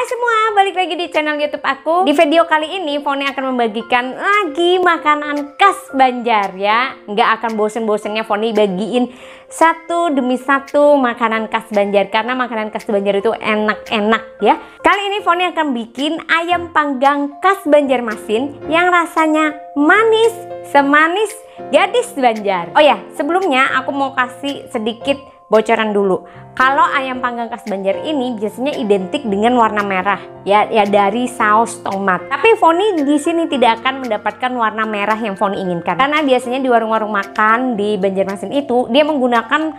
Hai semua, balik lagi di channel YouTube aku. Di video kali ini Foni akan membagikan lagi makanan khas Banjar ya. Nggak akan bosen-bosennya Foni bagiin satu demi satu makanan khas Banjar, karena makanan khas Banjar itu enak-enak ya. Kali ini Foni akan bikin ayam panggang khas Banjarmasin yang rasanya manis semanis gadis Banjar. Oh ya, sebelumnya aku mau kasih sedikit bocoran dulu. Kalau ayam panggang khas Banjar ini biasanya identik dengan warna merah ya dari saus tomat. Tapi Foni di sini tidak akan mendapatkan warna merah yang Foni inginkan. Karena biasanya di warung-warung makan di Banjarmasin itu dia menggunakan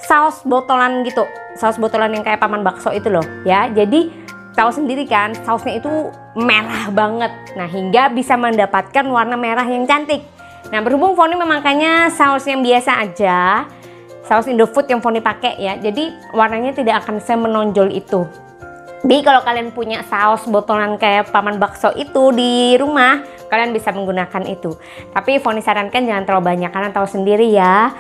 saus botolan gitu. Saus botolan yang kayak paman bakso itu loh ya. Jadi tahu sendiri kan, sausnya itu merah banget. Nah, hingga bisa mendapatkan warna merah yang cantik. Nah, berhubung Foni memakainya saus yang biasa aja, saus Indofood yang Foni pakai ya, jadi warnanya tidak akan semenonjol itu. Jadi kalau kalian punya saus botolan kayak paman bakso itu di rumah, kalian bisa menggunakan itu. Tapi Foni sarankan jangan terlalu banyak, karena tahu sendiri ya,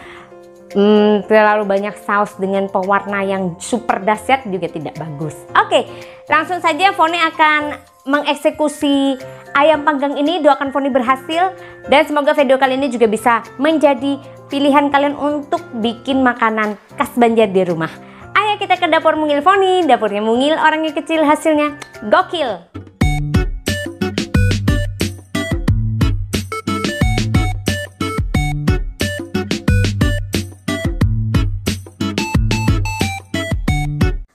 terlalu banyak saus dengan pewarna yang super dahsyat juga tidak bagus. Oke, langsung saja Foni akan mengeksekusi ayam panggang ini. Doakan Foni berhasil dan semoga video kali ini juga bisa menjadi pilihan kalian untuk bikin makanan khas Banjar di rumah. Ayo kita ke dapur mungil Foni. Dapurnya mungil, orangnya kecil, hasilnya gokil.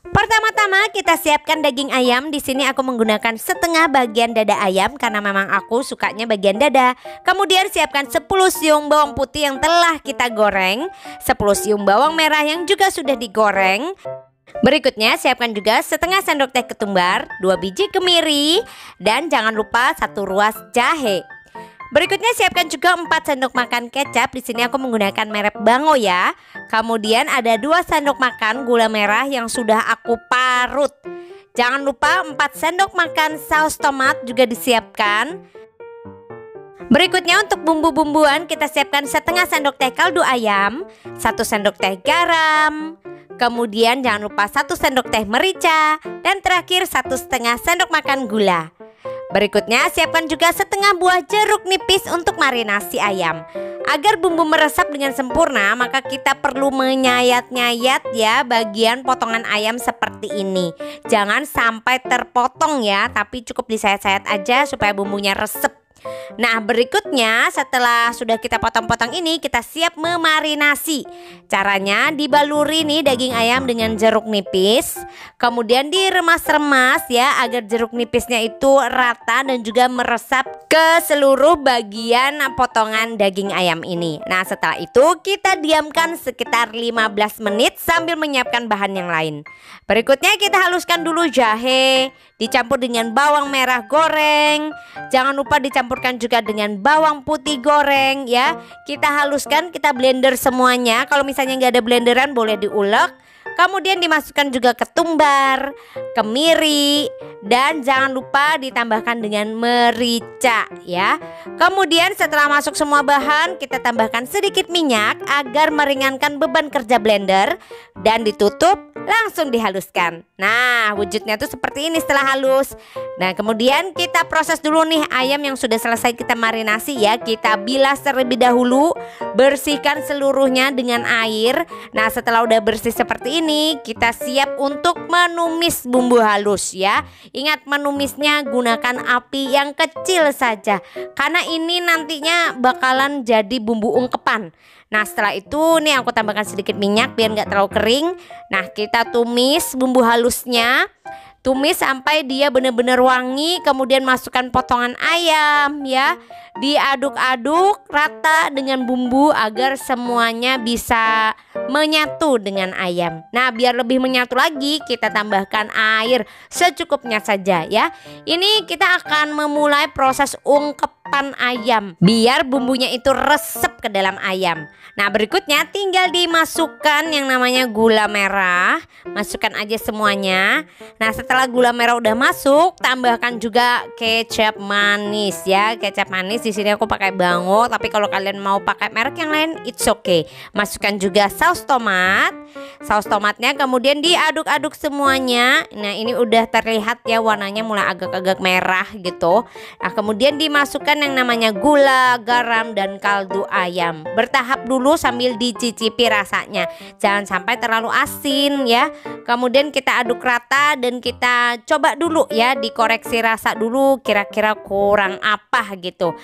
Pertama-tama kita siapkan daging ayam. Di sini aku menggunakan setengah bagian dada ayam karena memang aku sukanya bagian dada. Kemudian siapkan 10 siung bawang putih yang telah kita goreng, 10 siung bawang merah yang juga sudah digoreng. Berikutnya siapkan juga setengah sendok teh ketumbar, 2 biji kemiri, dan jangan lupa 1 ruas jahe. Berikutnya siapkan juga 4 sendok makan kecap. Di sini aku menggunakan merek Bango ya. Kemudian ada 2 sendok makan gula merah yang sudah aku parut. Jangan lupa 4 sendok makan saus tomat juga disiapkan. Berikutnya untuk bumbu-bumbuan kita siapkan setengah sendok teh kaldu ayam, 1 sendok teh garam. Kemudian jangan lupa 1 sendok teh merica, dan terakhir 1,5 sendok makan gula. Berikutnya siapkan juga setengah buah jeruk nipis untuk marinasi ayam. Agar bumbu meresap dengan sempurna, maka kita perlu menyayat-nyayat ya bagian potongan ayam seperti ini. Jangan sampai terpotong ya, tapi cukup disayat-sayat aja supaya bumbunya resep. Nah, berikutnya setelah sudah kita potong-potong ini, kita siap memarinasi. Caranya dibaluri nih daging ayam dengan jeruk nipis, kemudian diremas-remas ya agar jeruk nipisnya itu rata dan juga meresap ke seluruh bagian potongan daging ayam ini. Nah, setelah itu kita diamkan sekitar 15 menit sambil menyiapkan bahan yang lain. Berikutnya kita haluskan dulu jahe, dicampur dengan bawang merah goreng. Jangan lupa dicampurkan juga dengan bawang putih goreng ya. Kita haluskan, kita blender semuanya. Kalau misalnya nggak ada blenderan boleh diulek. Kemudian dimasukkan juga ketumbar, kemiri, dan jangan lupa ditambahkan dengan merica ya. Kemudian setelah masuk semua bahan, kita tambahkan sedikit minyak agar meringankan beban kerja blender, dan ditutup, langsung dihaluskan. Nah, wujudnya tuh seperti ini setelah halus. Nah, kemudian kita proses dulu nih ayam yang sudah selesai kita marinasi ya. Kita bilas terlebih dahulu, bersihkan seluruhnya dengan air. Nah, setelah udah bersih seperti ini, kita siap untuk menumis bumbu halus ya. Ingat, menumisnya gunakan api yang kecil saja, karena ini nantinya bakalan jadi bumbu ungkepan. Nah, setelah itu nih aku tambahkan sedikit minyak biar nggak terlalu kering. Nah, kita tumis bumbu halusnya. Tumis sampai dia benar-benar wangi. Kemudian masukkan potongan ayam ya. Diaduk-aduk rata dengan bumbu agar semuanya bisa menyatu dengan ayam. Nah, biar lebih menyatu lagi, kita tambahkan air secukupnya saja ya. Ini kita akan memulai proses ungkepan ayam biar bumbunya itu resep ke dalam ayam. Nah, berikutnya tinggal dimasukkan yang namanya gula merah. Masukkan aja semuanya. Nah, setelah gula merah udah masuk, tambahkan juga kecap manis ya. Kecap manis di sini aku pakai Bango, tapi kalau kalian mau pakai merek yang lain it's okay. Masukkan juga saus tomat. Saus tomatnya kemudian diaduk-aduk semuanya. Nah, ini udah terlihat ya warnanya mulai agak-agak merah gitu. Nah, kemudian dimasukkan yang namanya gula, garam, dan kaldu ayam. Bertahap dulu sambil dicicipi rasanya. Jangan sampai terlalu asin ya. Kemudian kita aduk rata dan kita coba dulu ya, dikoreksi rasa dulu kira-kira kurang apa gitu.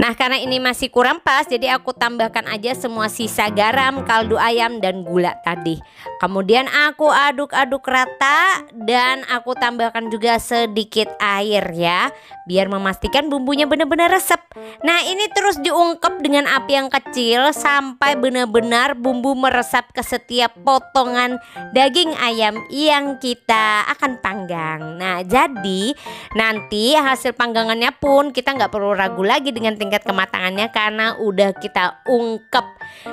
Nah, karena ini masih kurang pas, jadi aku tambahkan aja semua sisa garam, kaldu ayam, dan gula tadi. Kemudian aku aduk-aduk rata dan aku tambahkan juga sedikit air ya, biar memastikan bumbunya benar-benar resep. Nah, ini terus diungkep dengan api yang kecil sampai benar-benar bumbu meresap ke setiap potongan daging ayam yang kita akan panggang. Nah, jadi nanti hasil panggangannya pun kita nggak perlu ragu lagi dengan tingkat kematangannya karena udah kita ungkep.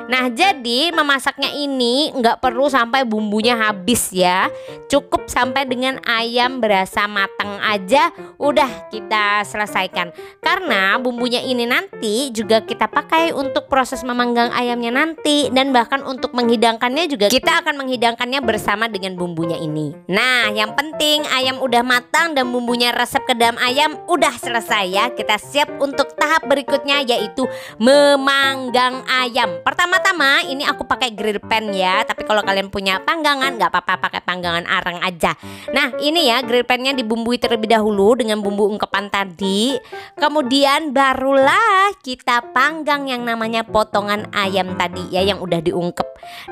Nah, jadi memasaknya ini nggak perlu sampai bumbunya habis ya. Cukup sampai dengan ayam berasa matang aja udah kita selesaikan. Karena bumbunya ini nanti juga kita pakai untuk proses memanggang ayamnya nanti, dan bahkan untuk menghidangkannya juga kita akan menghidangkannya bersama dengan bumbunya ini. Nah, yang penting ayam udah matang dan bumbunya resep ke dalam ayam, udah selesai ya. Kita siap untuk tahap berikutnya, yaitu memanggang ayam. Pertama-tama ini aku pakai grill pan ya, tapi kalau kalian punya panggangan nggak apa-apa, pakai panggangan arang aja. Nah, ini ya grill pannya dibumbui terlebih dahulu dengan bumbu ungkepan tadi. Kemudian barulah kita panggang yang namanya potongan ayam tadi ya, yang udah diungkep.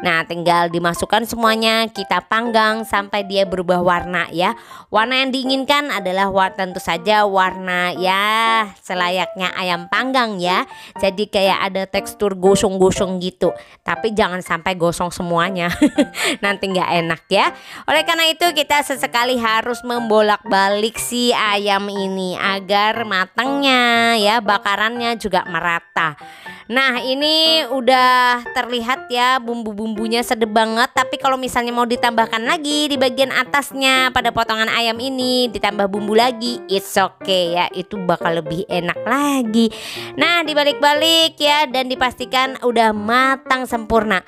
Nah, tinggal dimasukkan semuanya, kita panggang sampai dia berubah warna ya. Warna yang diinginkan adalah tentu saja warna ya selayaknya ayam panggang ya. Jadi kayak ada tekstur gosong-gosong gitu. Tapi jangan sampai gosong semuanya. Nanti nggak enak ya. Oleh karena itu kita sesekali harus membolak-balik si ayam ini agar matangnya ya, bakarannya juga merata. Nah, ini udah terlihat ya bumbu-bumbunya sedap banget. Tapi kalau misalnya mau ditambahkan lagi di bagian atasnya pada potongan ayam ini, ditambah bumbu lagi, it's okay ya, itu bakal lebih enak lagi. Nah, dibalik-balik ya dan dipastikan udah matang sempurna.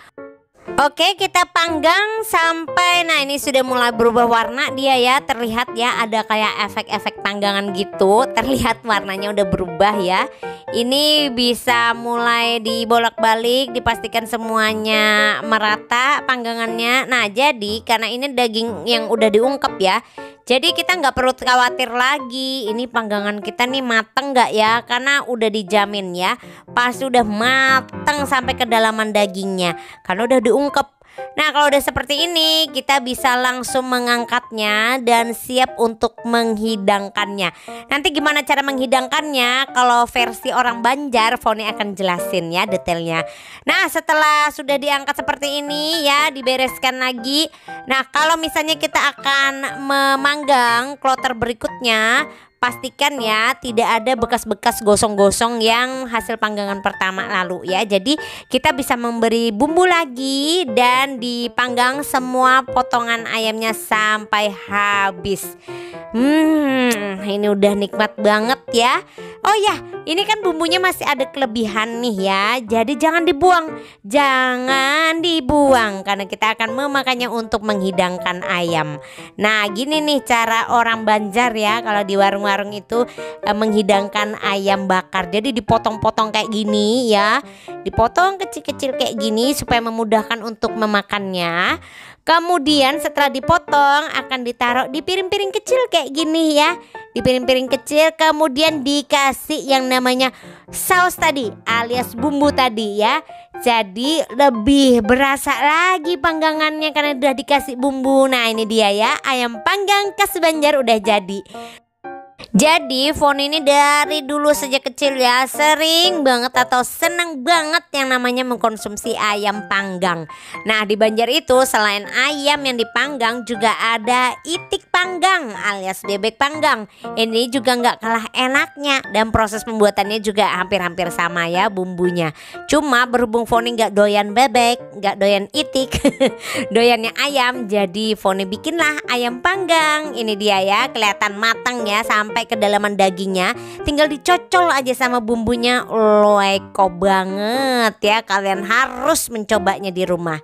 Oke, kita panggang sampai nah ini sudah mulai berubah warna dia ya. Terlihat ya ada kayak efek-efek panggangan gitu. Terlihat warnanya udah berubah ya. Ini bisa mulai dibolak-balik, dipastikan semuanya merata panggangannya. Nah, jadi karena ini daging yang udah diungkep ya, jadi kita nggak perlu khawatir lagi ini panggangan kita nih mateng nggak ya, karena udah dijamin ya pasti udah mateng sampai kedalaman dagingnya karena udah diungkep. Nah, kalau udah seperti ini kita bisa langsung mengangkatnya dan siap untuk menghidangkannya. Nanti gimana cara menghidangkannya, kalau versi orang Banjar Foni akan jelasin ya detailnya. Nah, setelah sudah diangkat seperti ini ya, dibereskan lagi. Nah, kalau misalnya kita akan memanggang kloter berikutnya, pastikan ya tidak ada bekas-bekas gosong-gosong yang hasil panggangan pertama lalu ya. Jadi kita bisa memberi bumbu lagi dan dipanggang semua potongan ayamnya sampai habis. Ini udah nikmat banget ya. Oh ya, ini kan bumbunya masih ada kelebihan nih ya. Jadi jangan dibuang. Jangan dibuang karena kita akan memakannya untuk menghidangkan ayam. Nah, gini nih cara orang Banjar ya kalau di warung-warung itu menghidangkan ayam bakar. Jadi dipotong-potong kayak gini ya. Dipotong kecil-kecil kayak gini supaya memudahkan untuk memakannya. Kemudian setelah dipotong akan ditaruh di piring-piring kecil kayak gini ya. Di piring-piring kecil kemudian dikasih yang namanya saus tadi alias bumbu tadi ya. Jadi lebih berasa lagi panggangannya karena udah dikasih bumbu. Nah, ini dia ya ayam panggang khas Banjar udah jadi. Jadi Foni ini dari dulu sejak kecil ya sering banget atau seneng banget yang namanya mengkonsumsi ayam panggang. Nah di Banjar itu selain ayam yang dipanggang juga ada itik panggang alias bebek panggang. Ini juga nggak kalah enaknya dan proses pembuatannya juga hampir-hampir sama ya bumbunya. Cuma berhubung Foni nggak doyan bebek, nggak doyan itik, doyannya ayam, jadi Foni bikinlah ayam panggang. Ini dia ya, kelihatan matang ya sampai kedalaman dagingnya, tinggal dicocol aja sama bumbunya. Loeko banget ya, kalian harus mencobanya di rumah.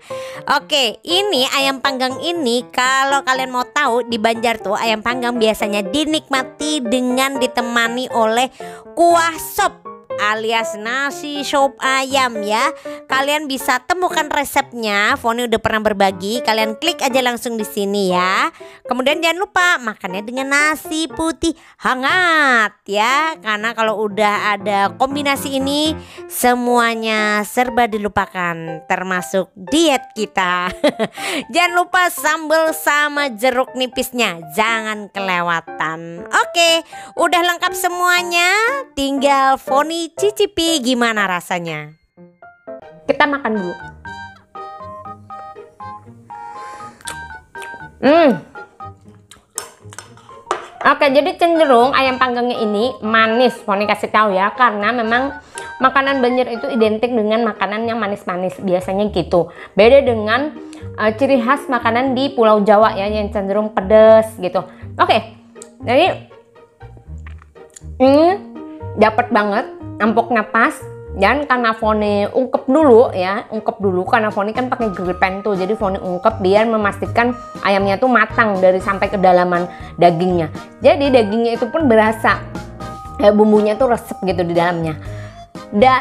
Oke, ini ayam panggang ini kalau kalian mau tahu di Banjar tuh ayam panggang biasanya dinikmati dengan ditemani oleh kuah sop alias nasi sop ayam ya. Kalian bisa temukan resepnya, Foni udah pernah berbagi. Kalian klik aja langsung di sini ya. Kemudian jangan lupa makannya dengan nasi putih hangat ya. Karena kalau udah ada kombinasi ini semuanya serba dilupakan, termasuk diet kita. Jangan lupa sambal sama jeruk nipisnya, jangan kelewatan. Oke, udah lengkap semuanya, tinggal Foni cicipi gimana rasanya. Kita makan dulu. Oke, jadi cenderung ayam panggangnya ini manis. Foni kasih tahu ya, karena memang makanan Banjar itu identik dengan makanan yang manis-manis biasanya gitu. Beda dengan ciri khas makanan di Pulau Jawa ya yang cenderung pedas gitu. Oke, jadi ini dapat banget, empuknya pas. Dan karena Foni ungkep dulu ya, karena Foni kan pakai grill pan tuh, jadi Foni ungkep biar memastikan ayamnya tuh matang dari sampai kedalaman dagingnya. Jadi dagingnya itu pun berasa, bumbunya tuh resep gitu di dalamnya.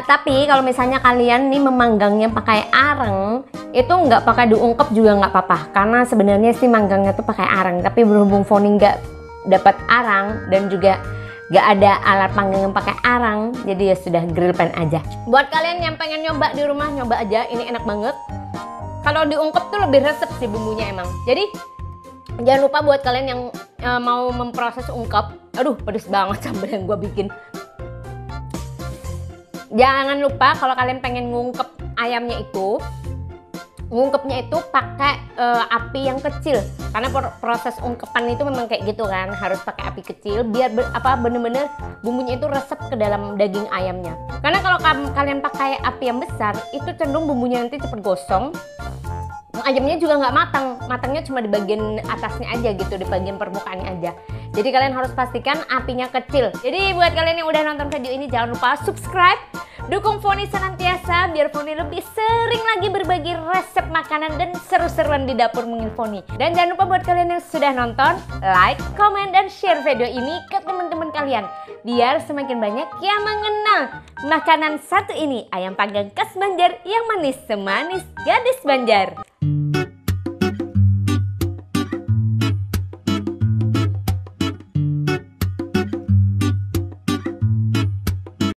Tapi kalau misalnya kalian nih memanggangnya pakai areng, itu nggak pakai diungkep juga nggak apa-apa, karena sebenarnya sih manggangnya tuh pakai areng. Tapi berhubung Foni nggak dapat arang dan juga gak ada alat panggang yang pakai arang, jadi ya sudah grill pan aja. Buat kalian yang pengen nyoba di rumah, nyoba aja, ini enak banget. Kalau diungkep tuh lebih resep sih bumbunya emang. Jadi jangan lupa buat kalian yang mau memproses ungkep. Aduh pedes banget sambal yang gue bikin. Jangan lupa kalau kalian pengen ngungkep ayamnya itu, ngungkepnya itu pakai api yang kecil, karena proses ungkepan itu memang kayak gitu kan, harus pakai api kecil biar bener-bener bumbunya itu resep ke dalam daging ayamnya. Karena kalau kalian pakai api yang besar itu cenderung bumbunya nanti cepet gosong, ayamnya juga nggak matangnya cuma di bagian atasnya aja gitu, di bagian permukaannya aja. Jadi kalian harus pastikan apinya kecil. Jadi buat kalian yang udah nonton video ini jangan lupa subscribe, dukung Foni senantiasa biar Foni lebih sering lagi berbagi resep makanan dan seru-seruan di dapur Mungil Foni. Dan jangan lupa buat kalian yang sudah nonton, like, comment, dan share video ini ke teman-teman kalian biar semakin banyak yang mengenal makanan satu ini, ayam panggang khas Banjar yang manis semanis gadis Banjar.